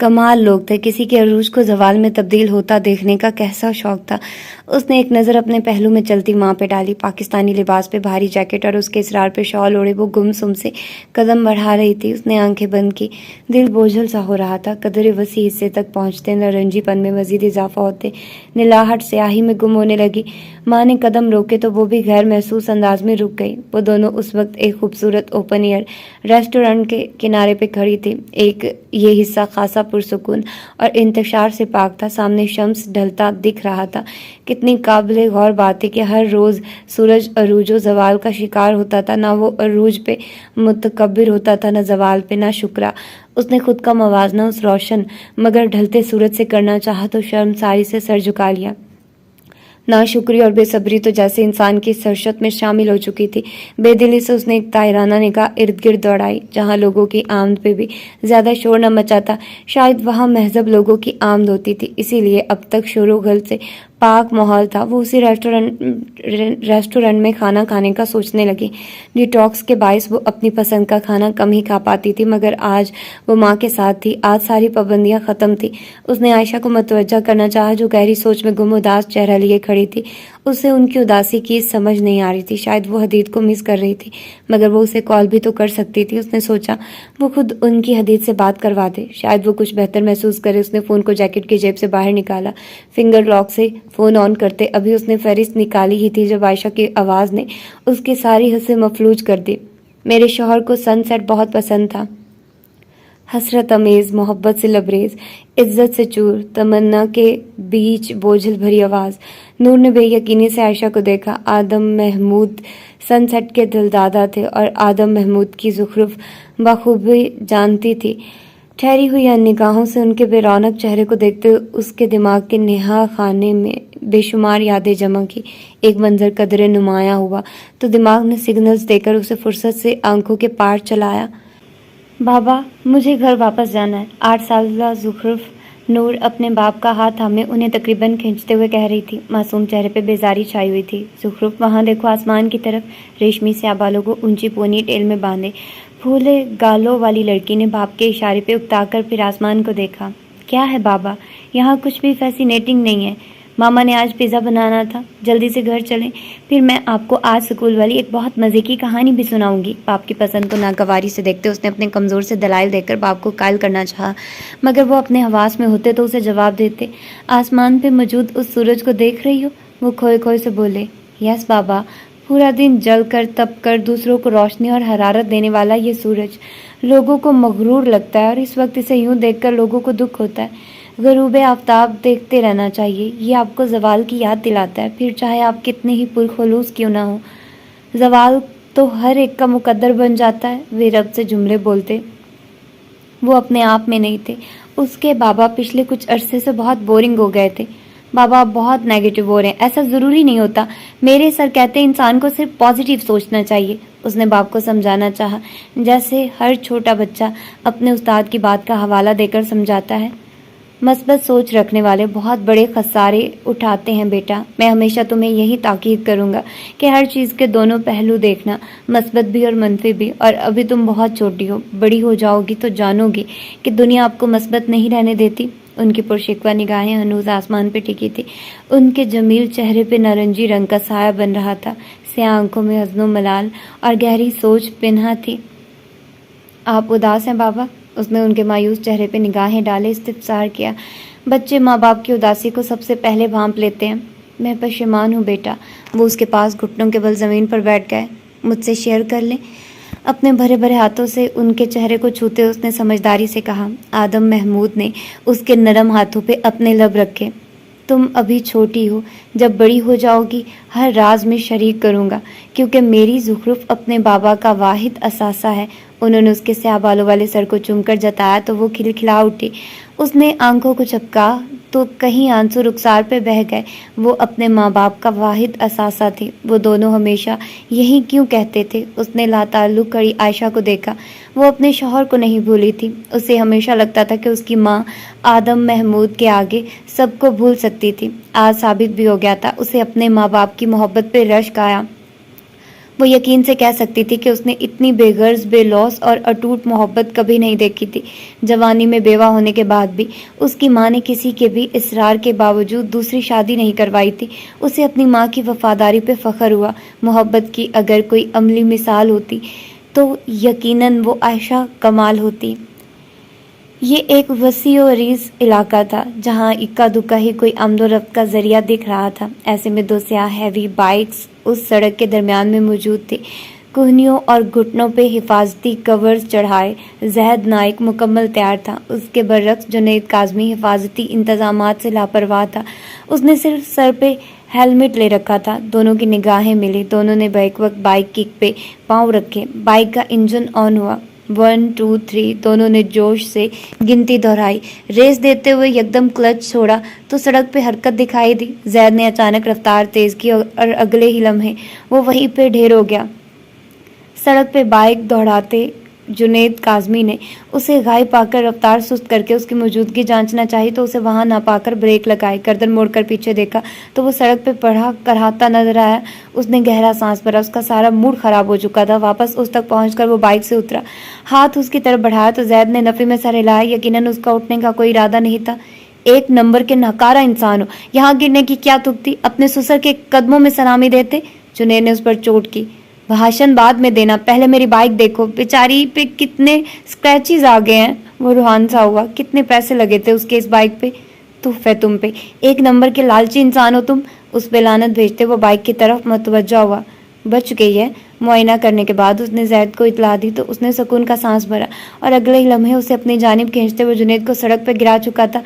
کمال لوگ تھے، کسی کے عروج کو زوال میں تبدیل ہوتا دیکھنے کا کیسا شوق تھا۔ اس نے ایک نظر اپنے پہلو میں چلتی ماں پہ ڈالی۔ پاکستانی لباس پہ بھاری جیکٹ اور اس کے اصرار پہ شال اوڑھے وہ گمسم سے قدم بڑھا رہی تھی۔ اس نے آنکھیں بند کی، دل بوجھل سا ہو رہا تھا۔ قدرے وسیع حصے تک پہنچتے نارنجی پن میں مزید اضافہ ہوتے نیلاہٹ سیاہی میں گم ہونے لگی۔ ماں نے قدم روکے تو وہ بھی غیر محسوس انداز میں رک گئی۔ وہ دونوں اس وقت ایک خوبصورت اوپن ایئر ریسٹورینٹ کے کنارے پہ کھڑی تھی۔ یہ حصہ خاصا پرسکون اور انتشار سے پاک تھا۔ سامنے شمس ڈھلتا دکھ رہا تھا۔ کتنی قابل غور بات ہے کہ ہر روز سورج عروج و زوال کا شکار ہوتا تھا، نہ وہ عروج پہ متکبر ہوتا تھا، نہ زوال پہ، نہ شکرا۔ اس نے خود کا موازنہ اس روشن مگر ڈھلتے سورج سے کرنا چاہا تو شرم ساری سے سر جھکا لیا۔ ناشکری اور بے صبری تو جیسے انسان کی سرشت میں شامل ہو چکی تھی۔ بے دلی سے اس نے ایک طائرانہ نگاہ ارد گرد دوڑائی، جہاں لوگوں کی آمد پہ بھی زیادہ شور نہ مچا تھا۔ شاید وہاں مہذب لوگوں کی آمد ہوتی تھی، اسی لیے اب تک شور و غل سے پاک ماحول تھا۔ وہ اسی ریسٹورینٹ میں کھانا کھانے کا سوچنے لگی۔ ڈیٹاکس کے باعث وہ اپنی پسند کا کھانا کم ہی کھا پاتی تھی، مگر آج وہ ماں کے ساتھ تھی۔ آج ساری پابندیاں ختم تھی۔ اس نے عائشہ کو متوجہ کرنا چاہا، جو گہری سوچ میں گم اداس چہرہ لیے کھڑی تھی۔ اسے ان کی اداسی کی سمجھ نہیں آ رہی تھی۔ شاید وہ حدید کو مس کر رہی تھی، مگر وہ اسے کال بھی تو کر سکتی تھی۔ اس نے سوچا وہ خود ان کی حدید سے بات کروا دے، شاید وہ کچھ بہتر محسوس کرے۔ اس نے فون کو جیکٹ کی جیب سے باہر نکالا۔ فنگر لاک سے فون آن کرتے ابھی اس نے فہرست نکالی ہی تھی جب عائشہ کی آواز نے اس کی ساری ہنسی مفلوج کر دی۔ میرے شوہر کو سن سیٹ بہت پسند تھا۔ حسرت امیز، محبت سے لبریز، عزت سے چور، تمنا کے بیچ بوجھل بھری آواز۔ نور نے بے یقینی سے عائشہ کو دیکھا۔ آدم محمود سن سیٹ کے دلدادہ تھے اور آدم محمود کی زخرف بخوبی جانتی تھی۔ ٹھہری ہوئی ان نگاہوں سے ان کے بے رونق چہرے کو دیکھتے اس کے دماغ کے نہا خانے میں بے شمار یادیں جمع کی۔ ایک منظر قدرے نمایاں ہوا تو دماغ نے سگنلز دے کر اسے فرصت سے آنکھوں کے پار چلایا۔ بابا، مجھے گھر واپس جانا ہے، 8 سالہ زخرف نور اپنے باپ کا ہاتھ تھامے انہیں تقریباً کھینچتے ہوئے کہہ رہی تھی۔ معصوم چہرے پہ بیزاری چھائی ہوئی تھی۔ زخرف، وہاں دیکھو آسمان کی طرف۔ ریشمی سیاہ بالوں کو اونچی پونی ٹیل میں باندھے پھولے گالوں والی لڑکی نے باپ کے اشارے پہ اکتا کر پھر آسمان کو دیکھا۔ کیا ہے بابا؟ یہاں کچھ بھی فیسینیٹنگ نہیں ہے۔ ماما نے آج پیزا بنانا تھا، جلدی سے گھر چلیں، پھر میں آپ کو آج سکول والی ایک بہت مزے کی کہانی بھی سناؤں گی۔ باپ کی پسند کو ناگواری سے دیکھتے اس نے اپنے کمزور سے دلائل دے کر باپ کو قائل کرنا چاہا، مگر وہ اپنے حواس میں ہوتے تو اسے جواب دیتے۔ آسمان پہ موجود اس سورج کو دیکھ رہی ہو؟ وہ کھوئے کھوئے سے بولے۔ یس بابا، پورا دن جل کر تپ کر دوسروں کو روشنی اور حرارت دینے والا یہ سورج لوگوں کو مغرور لگتا ہے، اور اس وقت اسے یوں دیکھ کر لوگوں کو دکھ ہوتا ہے۔ غروب آفتاب دیکھتے رہنا چاہیے، یہ آپ کو زوال کی یاد دلاتا ہے، پھر چاہے آپ کتنے ہی پرخلوص کیوں نہ ہوں۔ زوال تو ہر ایک کا مقدر بن جاتا ہے۔ وہ رب سے جملے بولتے وہ اپنے آپ میں نہیں تھے۔ اس کے بابا پچھلے کچھ عرصے سے بہت بورنگ ہو گئے تھے۔ بابا، آپ بہت نیگیٹو ہو رہے ہیں، ایسا ضروری نہیں ہوتا۔ میرے سر کہتے ہیں انسان کو صرف پازیٹیو سوچنا چاہیے۔ اس نے باپ کو سمجھانا چاہا، جیسے ہر چھوٹا بچہ اپنے استاد کی بات کا حوالہ دے کر سمجھاتا ہے۔ مثبت سوچ رکھنے والے بہت بڑے خسارے اٹھاتے ہیں بیٹا۔ میں ہمیشہ تمہیں یہی تاکید کروں گا کہ ہر چیز کے دونوں پہلو دیکھنا، مثبت بھی اور منفی بھی۔ اور ابھی تم بہت چھوٹی ہو، بڑی ہو جاؤ گی تو جانو گی کہ دنیا آپ کو مثبت نہیں رہنے دیتی۔ ان کی پرشکوہ نگاہیں ہنوز آسمان پہ ٹکی تھی۔ ان کے جمیل چہرے پہ نارنجی رنگ کا سایہ بن رہا تھا۔ سیاہ آنکھوں میں حزن و ملال اور گہری سوچ پنہا تھی۔ آپ اداس ہیں بابا؟ اس نے ان کے مایوس چہرے پہ نگاہیں ڈالے استفسار کیا۔ بچے ماں باپ کی اداسی کو سب سے پہلے بھانپ لیتے ہیں۔ میں پشیمان ہوں بیٹا۔ وہ اس کے پاس گھٹنوں کے بل زمین پر بیٹھ گئے۔ مجھ سے شیئر کر لیں؟ اپنے بھرے بھرے ہاتھوں سے ان کے چہرے کو چھوتے اس نے سمجھداری سے کہا۔ آدم محمود نے اس کے نرم ہاتھوں پہ اپنے لب رکھے۔ تم ابھی چھوٹی ہو، جب بڑی ہو جاؤ گی ہر راز میں شریک کروں گا، کیونکہ میری زخرف اپنے بابا کا واحد اثاثہ ہے۔ انہوں نے اس کے سیاہ بالوں والے سر کو چوم کر جتایا تو وہ کھلکھلا اٹھی۔ اس نے آنکھوں کو چپکا تو کہیں آنسو رخسار پہ بہہ گئے۔ وہ اپنے ماں باپ کا واحد اثاثہ تھی۔ وہ دونوں ہمیشہ یہی کیوں کہتے تھے؟ اس نے لاتعلق کھڑی عائشہ کو دیکھا۔ وہ اپنے شوہر کو نہیں بھولی تھی۔ اسے ہمیشہ لگتا تھا کہ اس کی ماں آدم محمود کے آگے سب کو بھول سکتی تھی۔ آج ثابت بھی ہو گیا تھا۔ اسے اپنے ماں باپ کی محبت پہ رشک آیا۔ وہ یقین سے کہہ سکتی تھی کہ اس نے اتنی بے غرض، بے لوث اور اٹوٹ محبت کبھی نہیں دیکھی تھی۔ جوانی میں بیوہ ہونے کے بعد بھی اس کی ماں نے کسی کے بھی اصرار کے باوجود دوسری شادی نہیں کروائی تھی۔ اسے اپنی ماں کی وفاداری پہ فخر ہوا۔ محبت کی اگر کوئی عملی مثال ہوتی تو یقیناً وہ عائشہ کمال ہوتی۔ یہ ایک وسیع و عریض علاقہ تھا جہاں اکا دکا ہی کوئی آمد و رفت کا ذریعہ دکھ رہا تھا۔ ایسے میں دو سیاہ ہیوی بائکس اس سڑک کے درمیان میں موجود تھی۔ کوہنیوں اور گھٹنوں پہ حفاظتی کورز چڑھائے زہد نائک مکمل تیار تھا۔ اس کے برعکس جنید کاظمی حفاظتی انتظامات سے لاپرواہ تھا۔ اس نے صرف سر پہ ہیلمٹ لے رکھا تھا۔ دونوں کی نگاہیں ملی۔ دونوں نے بیک وقت بائک کک پہ پاؤں رکھے۔ بائک کا انجن آن ہوا۔ 1 2 3 دونوں نے جوش سے گنتی دہرائی۔ ریس دیتے ہوئے یکدم کلچ چھوڑا تو سڑک پہ حرکت دکھائی دی۔ زید نے اچانک رفتار تیز کی اور اگلے ہی لمحے وہ وہیں پہ ڈھیر ہو گیا۔ سڑک پہ بائک دوڑاتے جنید کاظمی نے اسے غائب پا کر رفتار سست کر کے اس کی موجودگی جانچنا چاہی تو اسے وہاں نہ پا کر بریک لگائے۔ گردن موڑ کر پیچھے دیکھا تو وہ سڑک پہ پڑا کراہتا نظر آیا۔ اس نے گہرا سانس بھرا۔ اس کا سارا موڈ خراب ہو چکا تھا۔ واپس اس تک پہنچ کر وہ بائک سے اترا۔ ہاتھ اس کی طرف بڑھایا تو زید نے نفی میں سر ہلایا۔ یقیناً اس کا اٹھنے کا کوئی ارادہ نہیں تھا۔ ایک نمبر کے ناکارہ انسان ہو، یہاں گرنے کی کیا تک تھی؟ اپنے سسر کے قدموں میں سلامی دیتے۔ جنید نے اس پر چوٹ کی۔ بھاشن بعد میں دینا، پہلے میری بائک دیکھو، بیچاری پہ کتنے سکریچز آ گئے ہیں۔ وہ روحان سا ہوا۔ کتنے پیسے لگے تھے اس کے اس بائک پہ؟ تف ہے تم پہ، ایک نمبر کے لالچی انسان ہو تم۔ اس پہ لعنت بھیجتے وہ بائک کی طرف متوجہ ہوا۔ بچ گئی ہے۔ معائنہ کرنے کے بعد اس نے زید کو اطلاع دی تو اس نے سکون کا سانس بھرا اور اگلے ہی لمحے اسے اپنی جانب کھینچتے ہوئے جنید کو سڑک پہ گرا چکا تھا۔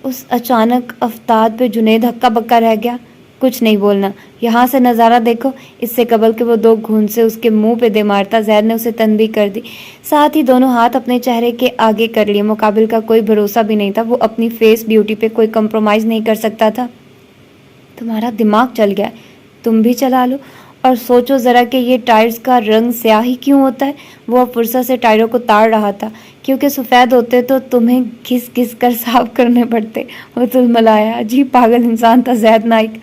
اس اچانک افتاد پہ جنید ہکا بکا رہ گیا۔ کچھ نہیں بولنا، یہاں سے نظارہ دیکھو۔ اس سے قبل کہ وہ دو گھونسے اس کے منہ پہ دے مارتا زید نے اسے تنبیہ کر دی۔ ساتھ ہی دونوں ہاتھ اپنے چہرے کے آگے کر لیے۔ مقابل کا کوئی بھروسہ بھی نہیں تھا۔ وہ اپنی فیس بیوٹی پہ کوئی کمپرومائز نہیں کر سکتا تھا۔ تمہارا دماغ چل گیا ہے، تم بھی چلا لو اور سوچو ذرا کہ یہ ٹائرز کا رنگ سیاہ ہی کیوں ہوتا ہے؟ وہ اب فرصت سے ٹائروں کو تاڑ رہا تھا۔ کیونکہ سفید ہوتے تو تمہیں گھس گھس کر صاف کرنے پڑتے۔ وہ تلملایا۔ عجیب پاگل انسان تھا زید نائک۔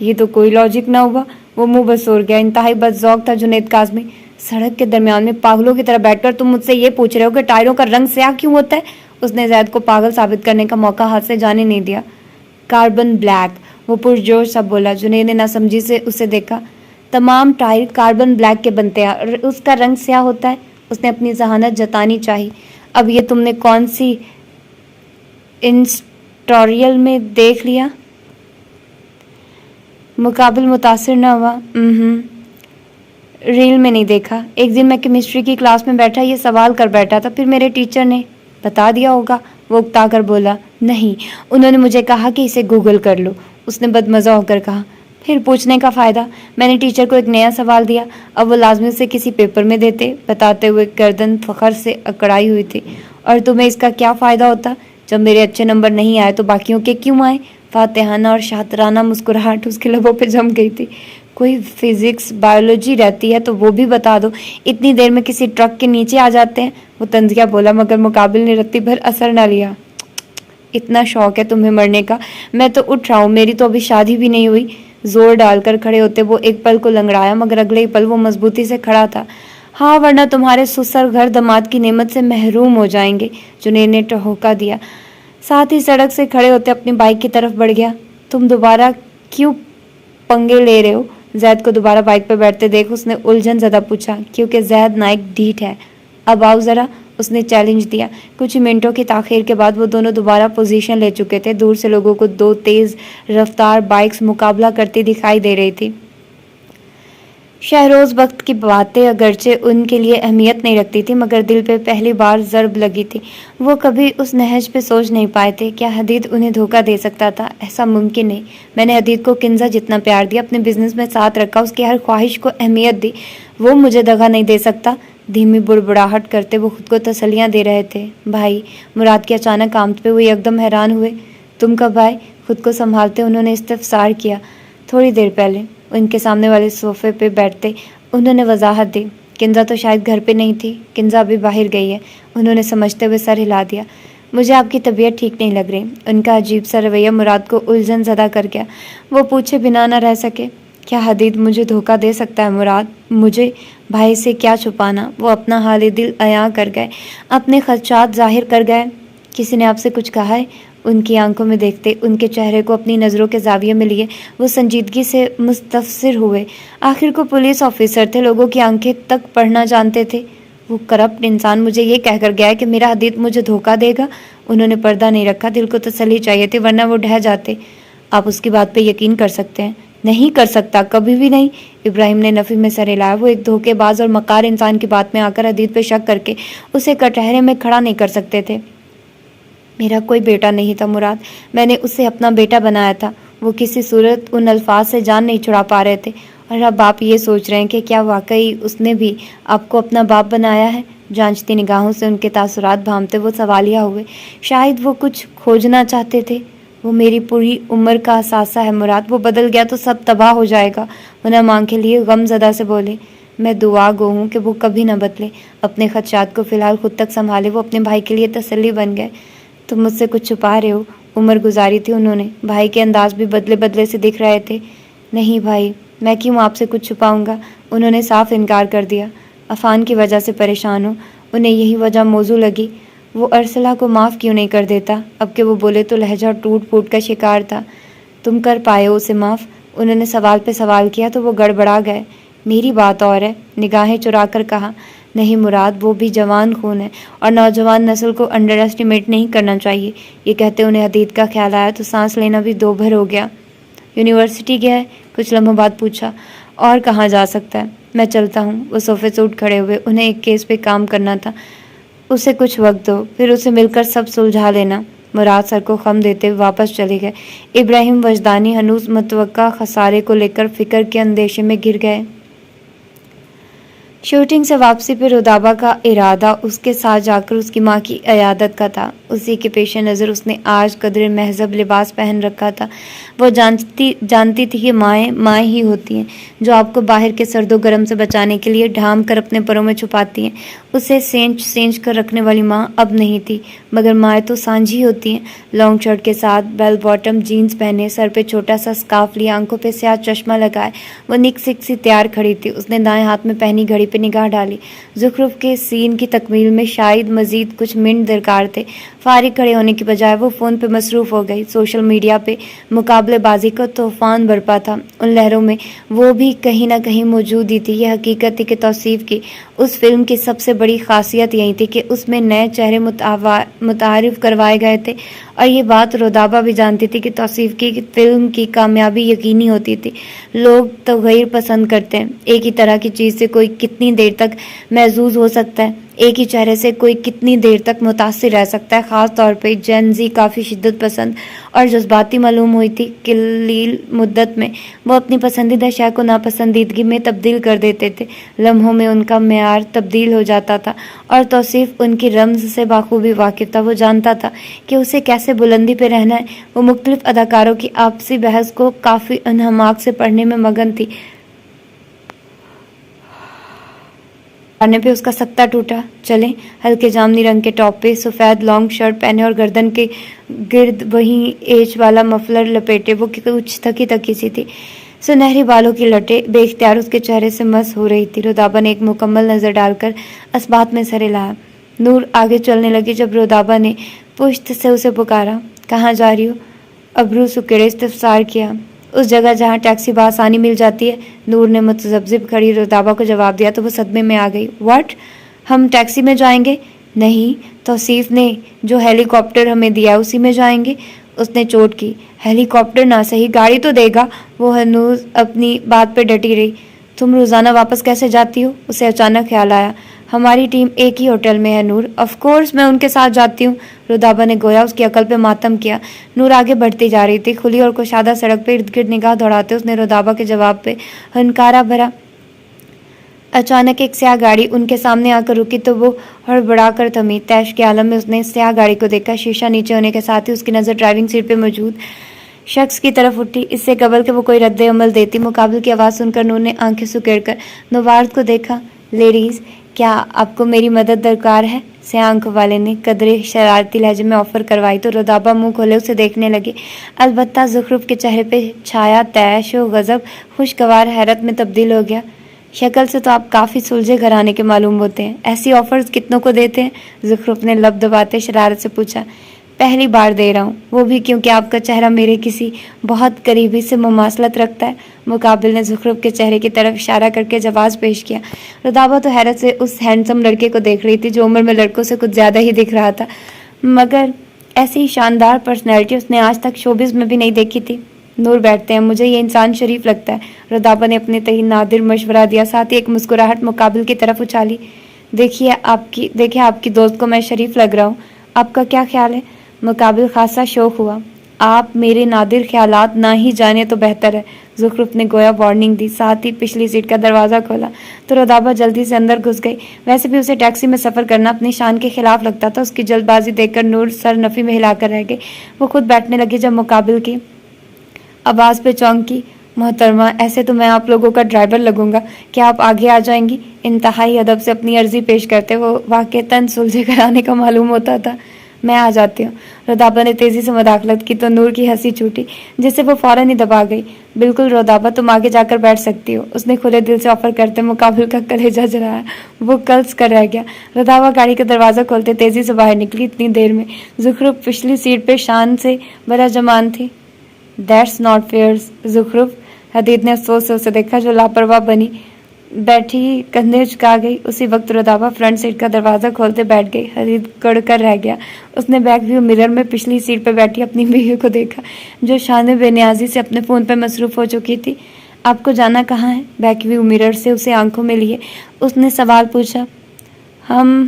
یہ تو کوئی لاجک نہ ہوا۔ وہ منہ بسور گیا۔ انتہائی بد ذوق تھا جنید کاظمی۔ سڑک کے درمیان میں پاگلوں کی طرح بیٹھ کر تم مجھ سے یہ پوچھ رہے ہو کہ ٹائروں کا رنگ سیاہ کیوں ہوتا ہے؟ اس نے زید کو پاگل ثابت کرنے کا موقع ہاتھ سے جانے نہیں دیا۔ کاربن بلیک، وہ پرجوش سا بولا۔ جنید نے ناسمجھی سے اسے دیکھا۔ تمام ٹائر کاربن بلیک کے بنتے ہیں اور اس کا رنگ سیاہ ہوتا ہے؟ اس نے اپنی ذہانت جتانی چاہی۔ اب یہ تم نے کون سی انسٹوریل میں دیکھ لیا؟ مقابل متاثر نہ ہوا۔ ریل میں نہیں دیکھا۔ ایک دن میں کیمسٹری کی کلاس میں بیٹھا یہ سوال کر بیٹھا تھا، پھر میرے ٹیچر نے بتا دیا ہوگا۔ وہ اکتا کر بولا۔ نہیں، انہوں نے مجھے کہا کہ اسے گوگل کر لو۔ اس نے بدمزہ ہو کر کہا۔ پھر پوچھنے کا فائدہ؟ میں نے ٹیچر کو ایک نیا سوال دیا، اب وہ لازمی اسے کسی پیپر میں دیتے، بتاتے ہوئے گردن فخر سے اکڑائی ہوئی تھی۔ اور تمہیں اس کا کیا فائدہ ہوتا؟ جب میرے اچھے نمبر نہیں آئے تو باقیوں کے کیوں آئے؟ فاتحانہ اور شاطرانہ مسکراہٹ اس کے لبوں پہ جم گئی تھی۔ کوئی فزکس بایولوجی رہتی ہے تو وہ بھی بتا دو، اتنی دیر میں کسی ٹرک کے نیچے آ جاتے ہیں۔ وہ طنزیہ بولا مگر مقابل نے رتی بھر اثر نہ لیا۔ اتنا شوق ہے تمہیں مرنے کا؟ میں تو اٹھ رہا ہوں، میری تو ابھی شادی بھی نہیں ہوئی۔ زور ڈال کر کھڑے ہوتے وہ ایک پل کو لنگڑایا مگر اگلے ہی پل وہ مضبوطی سے کھڑا تھا۔ ہاں، ورنہ تمہارے سسر گھر داماد کی نعمت سے محروم ہو جائیں گے، جنید نے ٹھہوکا دیا۔ ساتھ ہی سڑک سے کھڑے ہوتے اپنی بائک کی طرف بڑھ گیا۔ تم دوبارہ کیوں پنگے لے رہے ہو؟ زید کو دوبارہ بائک پہ بیٹھتے دیکھ اس نے الجھن زدہ پوچھا۔ کیونکہ زید نائک ڈھیٹ ہے۔ اب آؤ ذرا، اس نے چیلنج دیا۔ کچھ منٹوں کی تاخیر کے بعد وہ دونوں دوبارہ پوزیشن لے چکے تھے۔ دور سے لوگوں کو دو تیز رفتار بائکس مقابلہ کرتی دکھائی دے رہی تھی۔ شہروز وقت کی باتیں اگرچہ ان کے لیے اہمیت نہیں رکھتی تھی مگر دل پہ پہلی بار ضرب لگی تھی۔ وہ کبھی اس نہج پہ سوچ نہیں پائے تھے۔ کیا حدید انہیں دھوکہ دے سکتا تھا؟ ایسا ممکن نہیں۔ میں نے حدید کو کنزا جتنا پیار دیا، اپنے بزنس میں ساتھ رکھا، اس کی ہر خواہش کو اہمیت دی، وہ مجھے دغا نہیں دے سکتا۔ دھیمی بڑبڑاہٹ کرتے وہ خود کو تسلیاں دے رہے تھے۔ بھائی، مراد کی اچانک آمد پہ وہ یکدم حیران ہوئے۔ تم کب آئے؟ خود کو سنبھالتے انہوں نے استفسار کیا۔ تھوڑی دیر پہلے۔ ان کے سامنے والے صوفے پہ بیٹھتے انہوں نے وضاحت دی۔ کنزا تو شاید گھر پہ نہیں تھی، کنزا ابھی باہر گئی ہے، انہوں نے سمجھتے ہوئے سر ہلا دیا۔ مجھے آپ کی طبیعت ٹھیک نہیں لگ رہی۔ ان کا عجیب سا رویہ مراد کو الجھن زدہ کر گیا۔ وہ پوچھے بنا نہ رہ سکے۔ کیا حدید مجھے دھوکہ دے سکتا ہے مراد؟ مجھے بھائی سے کیا چھپانا؟ وہ اپنا حال دل عیاں کر گئے، اپنے خدشات ظاہر کر گئے۔ کسی نے آپ سے کچھ کہا ہے؟ ان کی آنکھوں میں دیکھتے، ان کے چہرے کو اپنی نظروں کے زاویے میں لیے وہ سنجیدگی سے مستفسر ہوئے۔ آخر کو پولیس آفیسر تھے، لوگوں کی آنکھیں تک پڑھنا جانتے تھے۔ وہ کرپٹ انسان مجھے یہ کہہ کر گیا ہے کہ میرا حدید مجھے دھوکہ دے گا۔ انہوں نے پردہ نہیں رکھا، دل کو تسلی چاہیے تھی ورنہ وہ ڈھہ جاتے۔ آپ اس کی بات پہ یقین کر سکتے ہیں؟ نہیں کر سکتا، کبھی بھی نہیں۔ ابراہیم نے نفی میں سر ہلایا۔ وہ ایک دھوکے باز اور مکار انسان کی بات میں آ کر حدید پہ شک کر کے اسے کٹہرے میں کھڑا نہیں کر سکتے تھے۔ میرا کوئی بیٹا نہیں تھا مراد، میں نے اسے اپنا بیٹا بنایا تھا۔ وہ کسی صورت ان الفاظ سے جان نہیں چھڑا پا رہے تھے۔ اور اب آپ یہ سوچ رہے ہیں کہ کیا واقعی اس نے بھی آپ کو اپنا باپ بنایا ہے؟ جانچتی نگاہوں سے ان کے تاثرات بھانپتے وہ سوالیہ ہوئے۔ شاید وہ کچھ کھوجنا چاہتے تھے۔ وہ میری پوری عمر کا اثاثہ ہے مراد، وہ بدل گیا تو سب تباہ ہو جائے گا۔ وہ نم آنکھیں لیے غم زدہ سے بولے، میں دعا گو ہوں کہ وہ کبھی نہ بدلے۔ اپنے خدشات کو فی الحال خود تک سنبھالے وہ اپنے بھائی کے لیے تسلی بن گئے۔ تم مجھ سے کچھ چھپا رہے ہو؟ عمر گزاری تھی انہوں نے، بھائی کے انداز بھی بدلے بدلے سے دکھ رہے تھے۔ نہیں بھائی، میں کیوں آپ سے کچھ چھپاؤں گا؟ انہوں نے صاف انکار کر دیا۔ عفان کی وجہ سے پریشان ہو؟ انہیں یہی وجہ موزوں لگی۔ وہ ارسلہ کو معاف کیوں نہیں کر دیتا؟ اب کہ وہ بولے تو لہجہ ٹوٹ پھوٹ کا شکار تھا۔ تم کر پائے ہو اسے معاف؟ انہوں نے سوال پہ سوال کیا تو وہ گڑبڑا گئے۔ میری بات اور ہے، نگاہیں چرا کر کہا۔ نہیں مراد، وہ بھی جوان خون ہے اور نوجوان نسل کو انڈر ایسٹیمیٹ نہیں کرنا چاہیے۔ یہ کہتے انہیں حدید کا خیال آیا تو سانس لینا بھی دو بھر ہو گیا۔ یونیورسٹی گیا ہے؟ کچھ لمحوں بعد پوچھا۔ اور کہاں جا سکتا ہے؟ میں چلتا ہوں۔ وہ صوفے سے اٹھ کھڑے ہوئے، انہیں ایک کیس پہ کام کرنا تھا۔ اسے کچھ وقت دو، پھر اسے مل کر سب سلجھا لینا۔ مراد سر کو خم دیتے ہوئے واپس چلے گئے۔ ابراہیم وجدانی ہنوز متوقع خسارے کو لے کر فکر کے اندیشے میں گر گئے۔ شوٹنگ سے واپسی پہ رودابہ کا ارادہ اس کے ساتھ جا کر اس کی ماں کی عیادت کا تھا۔ اسی کے پیش نظر اس نے آج قدر مہذب لباس پہن رکھا تھا۔ وہ جانتی تھی کہ مائیں ہی ہوتی ہیں جو آپ کو باہر کے سرد و گرم سے بچانے کے لیے ڈھانپ کر اپنے پروں میں چھپاتی ہیں۔ اسے سینچ کر رکھنے والی ماں اب نہیں تھی، مگر مائیں تو سانجھی ہوتی ہیں۔ لانگ شرٹ کے ساتھ بیل باٹم جینز پہنے، سر پہ چھوٹا سا سکارف لیے، آنکھوں پہ سیاہ چشمہ لگائے، وہ نک سک سی تیار کھڑی تھی۔ اس نے دائیں ہاتھ میں پہنی گھڑی پہ نگاہ ڈالی۔ زخرف کے سین کی تکمیل میں شاید مزید کچھ منٹ درکار تھے۔ فارغ کھڑے ہونے کی بجائے وہ فون پہ مصروف ہو گئی۔ سوشل میڈیا پہ مقابلے بازی کا طوفان برپا تھا۔ ان لہروں میں وہ بھی کہیں نہ کہیں موجود ہی تھی۔ یہ حقیقت تھی کہ توصیف کی اس فلم کی سب سے بڑی خاصیت یہی تھی کہ اس میں نئے چہرے متعارف کروائے گئے تھے، اور یہ بات رودابہ بھی جانتی تھی کہ توصیف کی فلم کی کامیابی یقینی ہوتی تھی۔ لوگ تغیر پسند کرتے ہیں۔ ایک ہی طرح کی چیز سے کوئی کتنی دیر تک محظوظ ہو سکتا ہے؟ ایک ہی چہرے سے کوئی کتنی دیر تک متاثر رہ سکتا ہے؟ خاص طور پہ جین زی کافی شدت پسند اور جذباتی معلوم ہوئی تھی۔ قلیل مدت میں وہ اپنی پسندیدہ شے کو ناپسندیدگی میں تبدیل کر دیتے تھے۔ لمحوں میں ان کا معیار تبدیل ہو جاتا تھا، اور توصیف ان کی رمز سے بخوبی واقف تھا۔ وہ جانتا تھا کہ اسے کیسے بلندی پہ رہنا ہے۔ وہ مختلف اداکاروں کی آپسی بحث کو کافی انہماک سے پڑھنے میں مگن تھی۔ آنے پہ اس کا سکتہ ٹوٹا۔ چلیں، ہلکے جامنی رنگ کے ٹاپ پہ سفید لانگ شرٹ پہنے اور گردن کے گرد وہیں ایچ والا مفلر لپیٹے وہ کچھ تھکی سی تھی۔ سنہری بالوں کی لٹیں بے اختیار اس کے چہرے سے مس ہو رہی تھی۔ رودابہ نے ایک مکمل نظر ڈال کر اسبات میں سر ہلایا۔ نور آگے چلنے لگی جب رودابہ نے پشت سے اسے پکارا۔ کہاں جا رہی ہو؟ ابرو سکیڑے استفسار کیا۔ اس جگہ جہاں ٹیکسی بآسانی مل جاتی ہے، نور نے متذبذب کھڑی رودابہ کو جواب دیا تو وہ صدمے میں آ گئی۔ واٹ؟ ہم ٹیکسی میں جائیں گے؟ نہیں، توصیف نے جو ہیلی کاپٹر ہمیں دیا اسی میں جائیں گے۔ اس نے چوٹ کی۔ ہیلی کاپٹر نہ صحیح، گاڑی تو دے گا۔ وہ ہنوز اپنی بات پہ ڈٹی رہی۔ تم روزانہ واپس کیسے جاتی ہو؟ اسے اچانک خیال آیا۔ ہماری ٹیم ایک ہی ہوٹل میں ہے نور، آف کورس میں ان کے ساتھ جاتی ہوں۔ رودابہ نے گویا اس کی عقل پہ ماتم کیا۔ نور آگے بڑھتی جا رہی تھی، کھلی اور کشادہ سڑک پہ ارد گرد نگاہ دوڑاتے اس نے رودابہ کے جواب پہ ہنکارا بھرا۔ اچانک ایک سیاہ گاڑی ان کے سامنے آ کر رکی تو وہ ہڑبڑا کر تھمی۔ طیش کے عالم میں اس نے سیاہ گاڑی کو دیکھا۔ شیشہ نیچے ہونے کے ساتھ ہی اس کی نظر ڈرائیونگ سیٹ پہ موجود شخص کی طرف اٹھی۔ اس سے قبل کہ وہ کوئی رد عمل دیتی، مقابل کی آواز سن کر نور نے آنکھیں سکیڑ کر نوارد کو دیکھا۔ لیڈیز، کیا آپ کو میری مدد درکار ہے؟ سیاہ آنکھوں والے نے قدرے شرارتی لہجے میں آفر کروائی تو رودابہ منہ کھولے اسے دیکھنے لگے۔ البتہ زخرف کے چہرے پہ چھایا طیش و غضب خوشگوار حیرت میں تبدیل ہو گیا۔ شکل سے تو آپ کافی سلجھے گھرانے کے معلوم ہوتے ہیں، ایسی آفرز کتنوں کو دیتے ہیں؟ زخرف نے لب دباتے شرارت سے پوچھا۔ پہلی بار دے رہا ہوں، وہ بھی کیونکہ آپ کا چہرہ میرے کسی بہت قریبی سے مماثلت رکھتا ہے۔ مقابل نے زخرف کے چہرے کی طرف اشارہ کر کے جواز پیش کیا۔ رودابہ تو حیرت سے اس ہینڈسم لڑکے کو دیکھ رہی تھی جو عمر میں لڑکوں سے کچھ زیادہ ہی دکھ رہا تھا، مگر ایسی شاندار پرسنالٹی اس نے آج تک شوبز میں بھی نہیں دیکھی تھی۔ نور بیٹھتے ہیں، مجھے یہ انسان شریف لگتا ہے، رودابہ نے اپنے تئیں نادر مشورہ دیا، ساتھ ہی ایک مسکراہٹ مقابل کی طرف اچھالی۔ دیکھیے آپ کی دوست کو میں شریف لگ رہا ہوں، آپ کا کیا خیال ہے؟ مقابل خاصا شوق ہوا۔ آپ میرے نادر خیالات نہ ہی جانے تو بہتر ہے، زخرف نے گویا وارننگ دی، ساتھ ہی پچھلی سیٹ کا دروازہ کھولا تو رودابہ جلدی سے اندر گھس گئی۔ ویسے بھی اسے ٹیکسی میں سفر کرنا اپنی شان کے خلاف لگتا تھا۔ اس کی جلد بازی دیکھ کر نور سر نفی میں ہلا کر رہ گئی۔ وہ خود بیٹھنے لگی جب مقابل کی آواز پہ چونکی۔ محترمہ، ایسے تو میں آپ لوگوں کا ڈرائیور لگوں گا، کیا آپ آگے آ جائیں گی؟ انتہائی ادب سے اپنی عرضی پیش کرتے وہ واقعتاً سلجھے گھرانے کا معلوم ہوتا تھا۔ میں آ جاتی ہوں، رودابہ نے تیزی سے مداخلت کی تو نور کی ہنسی چھوٹی، جسے وہ فوراً ہی دبا گئی۔ بالکل رودابہ، تم آگے جا کر بیٹھ سکتی ہو، اس نے کھلے دل سے آفر کرتے مقابل کا کلیجہ جلایا۔ وہ کلس کر رہ گیا۔ رودابہ گاڑی کا دروازہ کھولتے تیزی سے باہر نکلی۔ اتنی دیر میں زخرف پچھلی سیٹ پہ شان سے براجمان تھی۔ دیٹس ناٹ فیئر زخرف، حدید نے افسوس سے اسے دیکھا جو لاپرواہ بنی بیٹھی کندھے جھکا گئی۔ اسی وقت رودابہ فرنٹ سیٹ کا دروازہ کھولتے بیٹھ گئی۔ حدید کڑ کر رہ گیا۔ اس نے بیک ویو مرر میں پچھلی سیٹ پہ بیٹھی اپنی بیوی کو دیکھا جو شان بے نیازی سے اپنے فون پہ مصروف ہو چکی تھی۔ آپ کو جانا کہاں ہے؟ بیک ویو مرر سے اسے آنکھوں میں لیے اس نے سوال پوچھا۔ ہم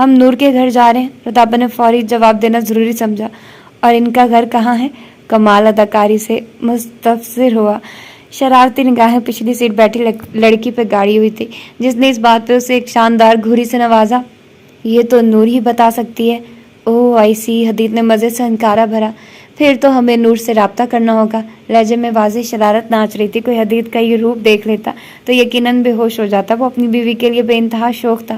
نور کے گھر جا رہے ہیں، رودابہ نے فوری جواب دینا ضروری سمجھا۔ اور ان کا گھر کہاں ہے؟ کمال اداکاری سے مستفسر ہوا۔ شرارتی نگاہیں پچھلی سیٹ بیٹھی لڑکی پہ گاڑی ہوئی تھی جس نے اس بات پہ اسے ایک شاندار گھوری سے نوازا۔ یہ تو نور ہی بتا سکتی ہے۔ اوہ آئی سی، حدید نے مزے سے ہنکارا بھرا۔ پھر تو ہمیں نور سے رابطہ کرنا ہوگا۔ لہجے میں واضح شرارت ناچ رہی تھی۔ کوئی حدید کا یہ روپ دیکھ لیتا تو یقیناً بے ہوش ہو جاتا۔ وہ اپنی بیوی کے لیے بے انتہا شوق تھا۔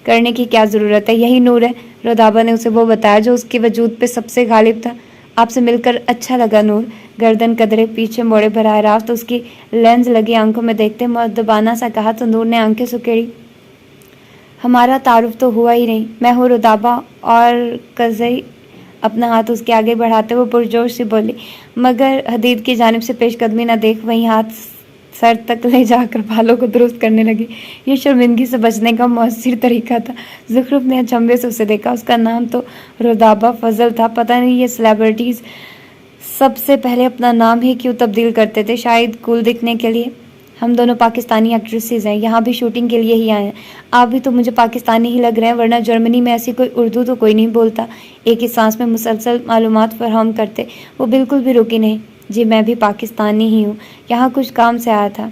کرنے کی کیا ضرورت ہے، یہی نور ہے۔ رودابہ نے اسے وہ بتایا جو اس کے وجود پہ سب سے غالب تھا۔ آپ سے مل کر اچھا لگا نور، گردن قدرے پیچھے موڑے براہ راست اس کی لینز لگی آنکھوں میں دیکھتے مؤدبانہ سا کہا تو نور نے آنکھیں سکیڑی۔ ہمارا تعارف تو ہوا ہی نہیں، میں ہوں رودابہ اور قزئی، اپنا ہاتھ اس کے آگے بڑھاتے وہ پرجوش سے بولی، مگر حدید کی جانب سے پیش قدمی نہ دیکھ وہیں ہاتھ سر تک لے جا کر بالوں کو درست کرنے لگی۔ یہ شرمندگی سے بچنے کا مؤثر طریقہ تھا۔ زخرف نے اچنبھے سے اسے دیکھا۔ اس کا نام تو رودابہ فضل تھا، پتہ نہیں یہ سیلیبریٹیز سب سے پہلے اپنا نام ہی کیوں تبدیل کرتے تھے، شاید کول دکھنے کے لیے۔ ہم دونوں پاکستانی ایکٹریسز ہیں، یہاں بھی شوٹنگ کے لیے ہی آئے ہیں۔ آپ بھی تو مجھے پاکستانی ہی لگ رہے ہیں، ورنہ جرمنی میں ایسی کوئی اردو تو کوئی نہیں بولتا۔ ایک ہی سانس میں مسلسل معلومات فراہم کرتے وہ بالکل بھی رکی نہیں۔ جی میں بھی پاکستانی ہی ہوں، یہاں کچھ کام سے آیا تھا۔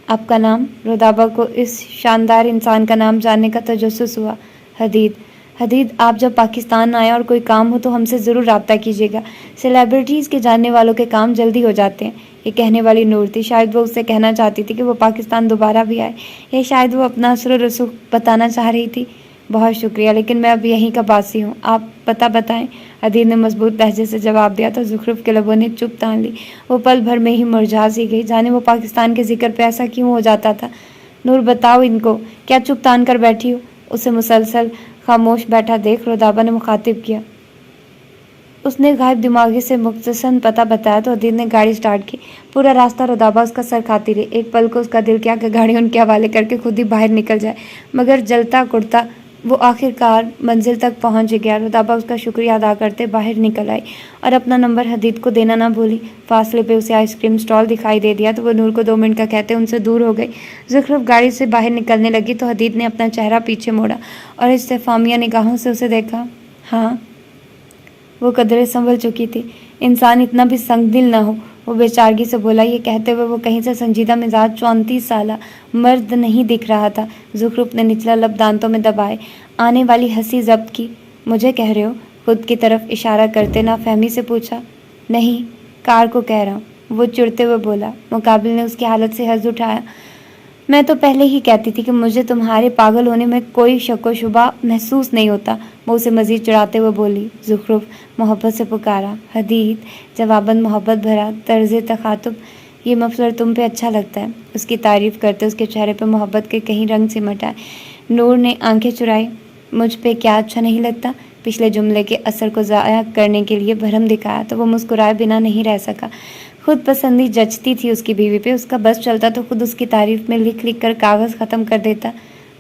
آپ کا نام؟ رودابہ کو اس شاندار انسان کا نام جاننے کا تجسس ہوا۔ حدید، آپ جب پاکستان آئیں اور کوئی کام ہو تو ہم سے ضرور رابطہ کیجیے گا، سیلیبریٹیز کے جاننے والوں کے کام جلدی ہو جاتے ہیں۔ یہ کہنے والی نور تھی، شاید وہ اس سے کہنا چاہتی تھی کہ وہ پاکستان دوبارہ بھی آئے، یا شاید وہ اپنا اثر و رسوخ بتانا چاہ رہی تھی۔ بہت شکریہ، لیکن میں اب یہیں کا باسی ہوں، آپ پتہ بتائیں، حدید نے مضبوط لہجے سے جواب دیا تو زخرف کے لبوں نے چپ تان لی۔ وہ پل بھر میں ہی مرجھا سی گئی، جانے وہ پاکستان کے ذکر پہ ایسا کیوں ہو جاتا تھا۔ نور بتاؤ ان کو، کیا چپ تان کر بیٹھی ہو؟ اسے مسلسل خاموش بیٹھا دیکھ رودابہ نے مخاطب کیا۔ اس نے غائب دماغی سے مختصراً پتہ بتایا تو حدید نے گاڑی سٹارٹ کی۔ پورا راستہ رودابہ اس کا سر کھاتی رہی۔ ایک پل کو اس کا دل کیا کہ گاڑی ان کے حوالے کر کے خود ہی باہر نکل جائے، مگر جلتا کڑتا وہ آخر کار منزل تک پہنچ گیا۔ رودابہ اس کا شکریہ ادا کرتے باہر نکل آئی اور اپنا نمبر حدید کو دینا نہ بھولی۔ فاصلے پہ اسے آئس کریم سٹال دکھائی دے دیا تو وہ نور کو 2 منٹ کا کہتے ان سے دور ہو گئی۔ زخرف گاڑی سے باہر نکلنے لگی تو حدید نے اپنا چہرہ پیچھے موڑا اور استفہامیہ نگاہوں سے اسے دیکھا۔ ہاں، وہ قدرے سنبھل چکی تھی۔ انسان اتنا بھی سنگ دل نہ ہو، وہ بے چارگی سے بولا۔ یہ کہتے ہوئے وہ کہیں سے سنجیدہ مزاج 34 سالہ مرد نہیں دکھ رہا تھا۔ زخرف نے نچلا لب دانتوں میں دبائے آنے والی ہنسی ضبط کی۔ مجھے کہہ رہے ہو؟ خود کی طرف اشارہ کرتے نافہمی سے پوچھا۔ نہیں، کار کو کہہ رہا ہوں، وہ چڑھتے ہوئے بولا۔ مقابل نے اس کی حالت سے حظ اٹھایا۔ میں تو پہلے ہی کہتی تھی کہ مجھے تمہارے پاگل ہونے میں کوئی شک و شبہ محسوس نہیں ہوتا، وہ اسے مزید چڑھاتے ہوئے بولی۔ زخرف محبت سے پکارا۔ حدید جواباً محبت بھرا طرز تخاطب، یہ مفلر تم پہ اچھا لگتا ہے۔ اس کی تعریف کرتے اس کے چہرے پہ محبت کے کہیں رنگ سمٹ آئے۔ نور نے آنکھیں چرائی۔ مجھ پہ کیا اچھا نہیں لگتا؟ پچھلے جملے کے اثر کو ضائع کرنے کے لیے بھرم دکھایا تو وہ مسکرائے بنا نہیں رہ سکا۔ خود پسندی جچتی تھی اس کی بیوی پہ، اس کا بس چلتا تو خود اس کی تعریف میں لکھ لکھ کر کاغذ ختم کر دیتا۔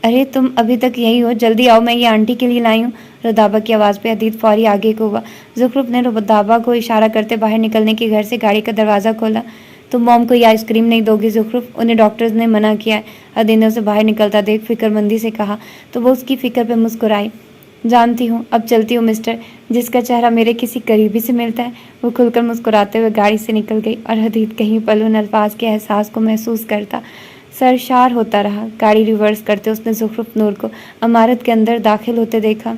ارے تم ابھی تک یہی ہو، جلدی آؤ، میں یہ آنٹی کے لیے لائی ہوں۔ رودابہ کی آواز پہ حدید فوری آگے کو ہوا۔ زخرف نے رودابہ کو اشارہ کرتے باہر نکلنے کی گھر سے گاڑی کا دروازہ کھولا۔ تم موم کو یہ آئس کریم نہیں دو گی زخرف، انہیں ڈاکٹرز نے منع کیا ہے، حدید نے اسے باہر نکلتا دیکھ فکر مندی سے کہا تو وہ اس کی فکر پہ مسکرائی۔ جانتی ہوں، اب چلتی ہوں مسٹر۔ جس کا چہرہ میرے کسی قریبی سے ملتا ہے وہ کھل کر مسکراتے ہوئے گاڑی سے نکل گئی اور حدید کہیں پل ان الفاظ کے احساس کو محسوس کرتا سرشار ہوتا رہا۔ گاڑی ریورس کرتے اس نے زخرف نور کو عمارت کے اندر داخل ہوتے دیکھا۔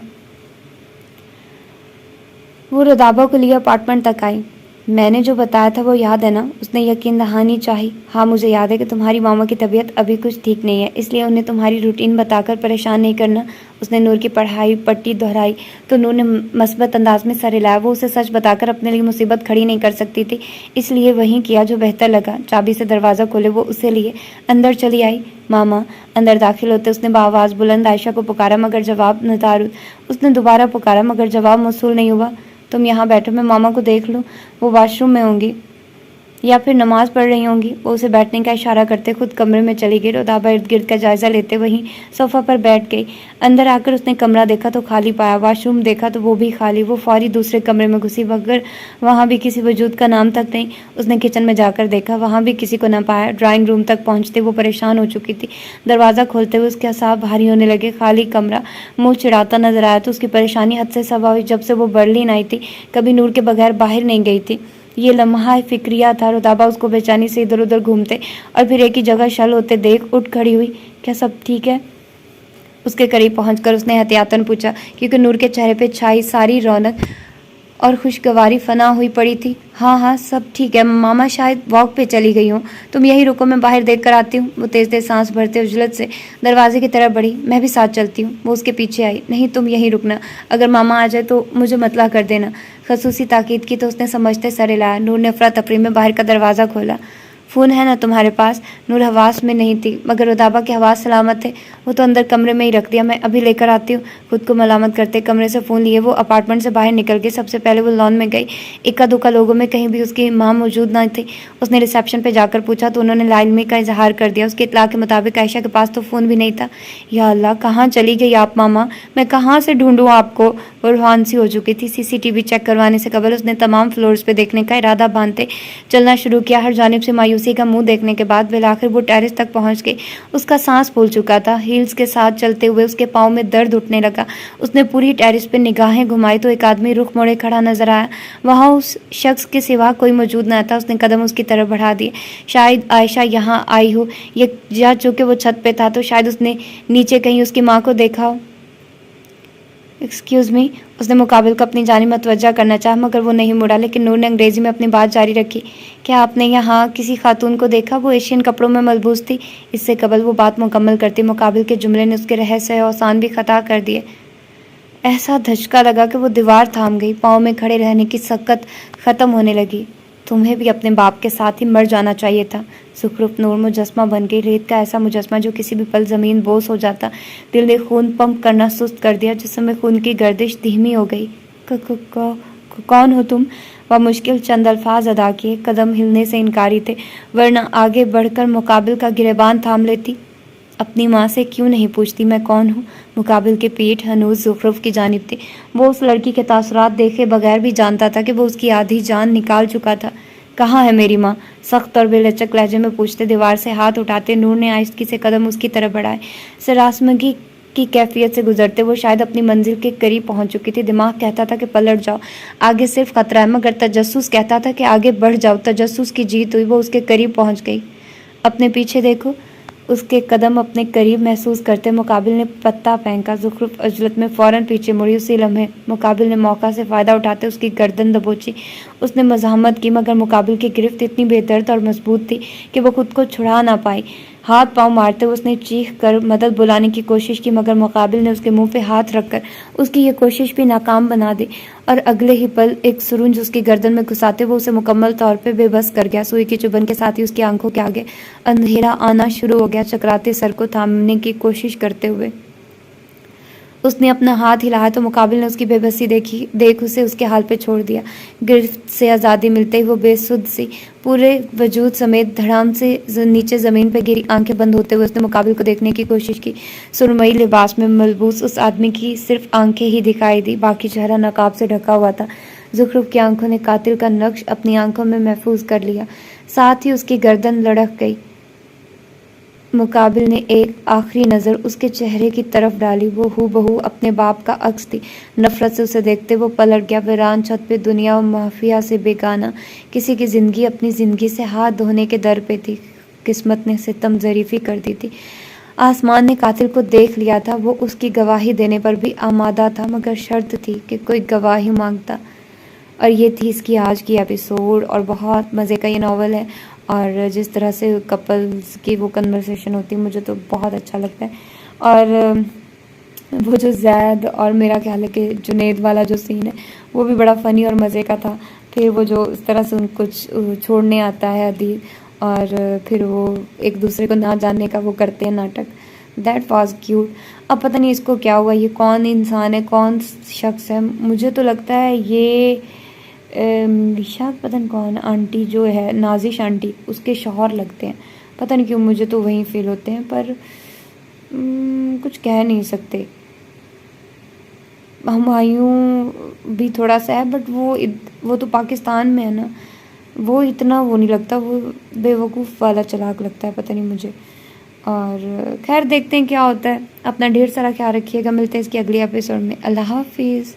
وہ رودابہ کو لیے اپارٹمنٹ تک آئی۔ میں نے جو بتایا تھا وہ یاد ہے نا؟ اس نے یقین دہانی چاہی۔ ہاں مجھے یاد ہے کہ تمہاری ماما کی طبیعت ابھی کچھ ٹھیک نہیں ہے، اس لیے انہیں تمہاری روٹین بتا کر پریشان نہیں کرنا۔ اس نے نور کی پڑھائی پٹی دہرائی تو نور نے مثبت انداز میں سر ہلایا۔ وہ اسے سچ بتا کر اپنے لیے مصیبت کھڑی نہیں کر سکتی تھی، اس لیے وہی کیا جو بہتر لگا۔ چابی سے دروازہ کھولے وہ اسے لیے اندر چلی آئی۔ ماما۔ اندر داخل ہوتے اس نے بآواز بلند عائشہ کو پکارا مگر جواب نہ تعارض۔ اس نے دوبارہ پکارا مگر جواب موصول نہیں ہوا۔ تم یہاں بیٹھو، میں ماما کو دیکھ لوں، وہ واش روم میں ہوں گی یا پھر نماز پڑھ رہی ہوں گی۔ وہ اسے بیٹھنے کا اشارہ کرتے خود کمرے میں چلی گئی۔ رودابہ ارد گرد کا جائزہ لیتے وہیں صوفہ پر بیٹھ گئی۔ اندر آ کر اس نے کمرہ دیکھا تو خالی پایا، واش روم دیکھا تو وہ بھی خالی۔ وہ فوری دوسرے کمرے میں گھسی مگر وہاں بھی کسی وجود کا نام تک نہیں۔ اس نے کچن میں جا کر دیکھا، وہاں بھی کسی کو نہ پایا۔ ڈرائنگ روم تک پہنچتے وہ پریشان ہو چکی تھی۔ دروازہ کھولتے ہوئے اس کے اعصاب بھاری ہونے لگے۔ خالی کمرہ، منہ چڑھاتا نظر آیا تو اس کی پریشانی حد سے سوا ہوئی۔ جب سے وہ برلن آئی تھی کبھی نور کے بغیر باہر نہیں گئی تھی۔ یہ لمحہ فکریہ تھا۔ رودابہ اس کو بے چینی سے ادھر ادھر گھومتے اور پھر ایک ہی جگہ شل ہوتے دیکھ اٹھ کھڑی ہوئی۔ کیا سب ٹھیک ہے؟ اس کے قریب پہنچ کر اس نے احتیاطاً پوچھا، کیونکہ نور کے چہرے پہ چھائی ساری رونق اور خوشگواری فنا ہوئی پڑی تھی۔ ہاں سب ٹھیک ہے، ماما شاید واک پہ چلی گئی ہوں، تم یہی رکو، میں باہر دیکھ کر آتی ہوں۔ وہ تیز تیز سانس بھرتے عجلت سے دروازے کی طرف بڑھی۔ میں بھی ساتھ چلتی ہوں۔ وہ اس کے پیچھے آئی۔ نہیں تم یہی رکنا، اگر ماما آ جائے تو مجھے مطلع کر دینا۔ خصوصی تاکید کی تو اس نے سمجھتے سر ہلایا۔ نور نے افراتفری میں باہر کا دروازہ کھولا۔ فون ہے نا تمہارے پاس؟ نور حواس میں نہیں تھی مگر رودابہ کے حواس سلامت تھے۔ وہ تو اندر کمرے میں ہی رکھ دیا، میں ابھی لے کر آتی ہوں۔ خود کو ملامت کرتے کمرے سے فون لیے وہ اپارٹمنٹ سے باہر نکل گئی۔ سب سے پہلے وہ لان میں گئی۔ اکا دکا لوگوں میں کہیں بھی اس کی ماں موجود نہ تھی۔ اس نے ریسیپشن پہ جا کر پوچھا تو انہوں نے لا علمی کا اظہار کر دیا۔ اس کی اطلاع کے مطابق عائشہ کے پاس تو فون بھی نہیں تھا۔ یا اللہ، کہاں چلی گئی آپ ماما؟ میں کہاں سے ڈھونڈوں آپ کو؟ وہ روحان سی ہو چکی تھی۔ CCTV چیک کروانے سے قبل اس نے تمام فلورز پہ دیکھنے کا ارادہ باندھتے چلنا شروع کیا۔ ہر جانب سے مایوسی کا منہ دیکھنے کے بعد بالآخر وہ ٹیرس تک پہنچ گئی۔ اس کا سانس پھول چکا تھا۔ ہیلز کے ساتھ چلتے ہوئے اس کے پاؤں میں درد اٹھنے لگا۔ اس نے پوری ٹیرس پہ نگاہیں گھمائی تو ایک آدمی رخ موڑے کھڑا نظر آیا۔ وہاں اس شخص کے سوا کوئی موجود نہ تھا۔ اس نے قدم اس کی طرف بڑھا دیے۔ شاید عائشہ یہاں آئی ہو یا چونکہ وہ چھت پہ تھا تو شاید اس نے نیچے کہیں اس کی ماں کو دیکھا ہو۔ ایکسکیوز می، اس نے مقابل کو اپنی جانب متوجہ کرنا چاہا مگر وہ نہیں مڑا، لیکن نور نے انگریزی میں اپنی بات جاری رکھی۔ کیا آپ نے یہاں کسی خاتون کو دیکھا؟ وہ ایشین کپڑوں میں ملبوس تھی۔ اس سے قبل وہ بات مکمل کرتی مقابل کے جملے نے اس کے رہسے اوسان بھی خطا کر دیے۔ ایسا دھچکا لگا کہ وہ دیوار تھام گئی، پاؤں میں کھڑے رہنے کی سکت ختم ہونے لگی۔ تمہیں بھی اپنے باپ کے ساتھ ہی مر جانا چاہیے تھا۔ زخرف نور مجسمہ بن گئی، ریت کا ایسا مجسمہ جو کسی بھی پل زمین بوس ہو جاتا۔ دل نے خون پمپ کرنا سست کر دیا، جسم میں خون کی گردش دھیمی ہو گئی۔ کون ہو تم؟ وہ مشکل چند الفاظ ادا کیے، قدم ہلنے سے انکاری تھے، ورنہ آگے بڑھ کر مقابل کا گریبان تھام لیتی۔ اپنی ماں سے کیوں نہیں پوچھتی میں کون ہوں؟ مقابل کی پیٹھ ہنوز زخرف کی جانب تھی۔ وہ اس لڑکی کے تاثرات دیکھے بغیر بھی جانتا تھا کہ وہ اس کی آدھی جان نکال چکا تھا۔ کہاں ہے میری ماں؟ سخت اور بے لچک لہجے میں پوچھتے دیوار سے ہاتھ اٹھاتے نور نے آہستگی سے قدم اس کی طرف بڑھائے۔ سراسمگی کی کیفیت سے گزرتے وہ شاید اپنی منزل کے قریب پہنچ چکی تھی۔ دماغ کہتا تھا کہ پلٹ جاؤ، آگے صرف خطرہ ہے، مگر تجسس کہتا تھا کہ آگے بڑھ جاؤ۔ تجسس کی جیت ہوئی، وہ اس کے قریب پہنچ گئی۔ اپنے پیچھے دیکھو، اس کے قدم اپنے قریب محسوس کرتے مقابل نے پتہ پھینکا۔ زخرف عجلت میں فوراً پیچھے مڑی۔ اسی لمحے مقابل نے موقع سے فائدہ اٹھاتے اس کی گردن دبوچی۔ اس نے مزاحمت کی مگر مقابل کی گرفت اتنی بے درد اور مضبوط تھی کہ وہ خود کو چھڑا نہ پائی۔ ہاتھ پاؤں مارتے ہوئے اس نے چیخ کر مدد بلانے کی کوشش کی مگر مقابل نے اس کے منہ پہ ہاتھ رکھ کر اس کی یہ کوشش بھی ناکام بنا دی اور اگلے ہی پل ایک سرنج اس کی گردن میں گھساتے ہوئے اسے مکمل طور پہ بے بس کر گیا۔ سوئی کی چبھن کے ساتھ ہی اس کی آنکھوں کے آگے اندھیرا آنا شروع ہو گیا۔ چکراتے سر کو تھامنے کی کوشش کرتے ہوئے اس نے اپنا ہاتھ ہلایا تو مقابل نے اس کی بے بسی دیکھ اسے اس کے حال پہ چھوڑ دیا۔ گرفت سے آزادی ملتے ہی وہ بے سدھ سی پورے وجود سمیت دھڑام سے نیچے زمین پہ گری۔ آنکھیں بند ہوتے ہوئے اس نے مقابل کو دیکھنے کی کوشش کی۔ سرمئی لباس میں ملبوس اس آدمی کی صرف آنکھیں ہی دکھائی دی، باقی چہرہ نقاب سے ڈھکا ہوا تھا۔ زخرف کی آنکھوں نے قاتل کا نقش اپنی آنکھوں میں محفوظ کر لیا، ساتھ ہی اس کی گردن لڑک گئی۔ مقابل نے ایک آخری نظر اس کے چہرے کی طرف ڈالی، وہ ہو بہو اپنے باپ کا عکس تھی۔ نفرت سے اسے دیکھتے وہ پلٹ گیا۔ ویران چھت پہ دنیا و مافیا سے بیگانہ کسی کی زندگی اپنی زندگی سے ہاتھ دھونے کے در پہ تھی۔ قسمت نے ستم ظریفی کر دی تھی۔ آسمان نے قاتل کو دیکھ لیا تھا، وہ اس کی گواہی دینے پر بھی آمادہ تھا مگر شرط تھی کہ کوئی گواہی مانگتا۔ اور یہ تھی اس کی آج کی ایپیسوڈ، اور بہت مزے کا یہ ناول ہے، اور جس طرح سے کپلز کی وہ کنورسیشن ہوتی ہے مجھے تو بہت اچھا لگتا ہے۔ اور وہ جو زید اور میرا خیال ہے کہ جنید والا جو سین ہے وہ بھی بڑا فنی اور مزے کا تھا۔ پھر وہ جو اس طرح سے ان کو چھوڑنے آتا ہے عدیل، اور پھر وہ ایک دوسرے کو نہ جاننے کا وہ کرتے ہیں ناٹک، دیٹ واز کیوٹ۔ اب پتہ نہیں اس کو کیا ہوا، یہ کون انسان ہے، کون شخص ہے؟ مجھے تو لگتا ہے یہ شاید پتہ نہیں کون آنٹی جو ہے نازش آنٹی، اس کے شوہر لگتے ہیں، پتہ نہیں کیوں مجھے تو وہیں فیل ہوتے ہیں، پر کچھ کہہ نہیں سکتے۔ ہمایوں بھی تھوڑا سا ہے بٹ وہ تو پاکستان میں ہے نا، وہ اتنا وہ نہیں لگتا، وہ بے وقوف والا چلاک لگتا ہے پتہ نہیں مجھے۔ اور خیر دیکھتے ہیں کیا ہوتا ہے۔ اپنا ڈھیر سارا خیال رکھیے گا، ملتے ہیں اس کی اگلی ایپیسوڈ میں۔ اللہ حافظ۔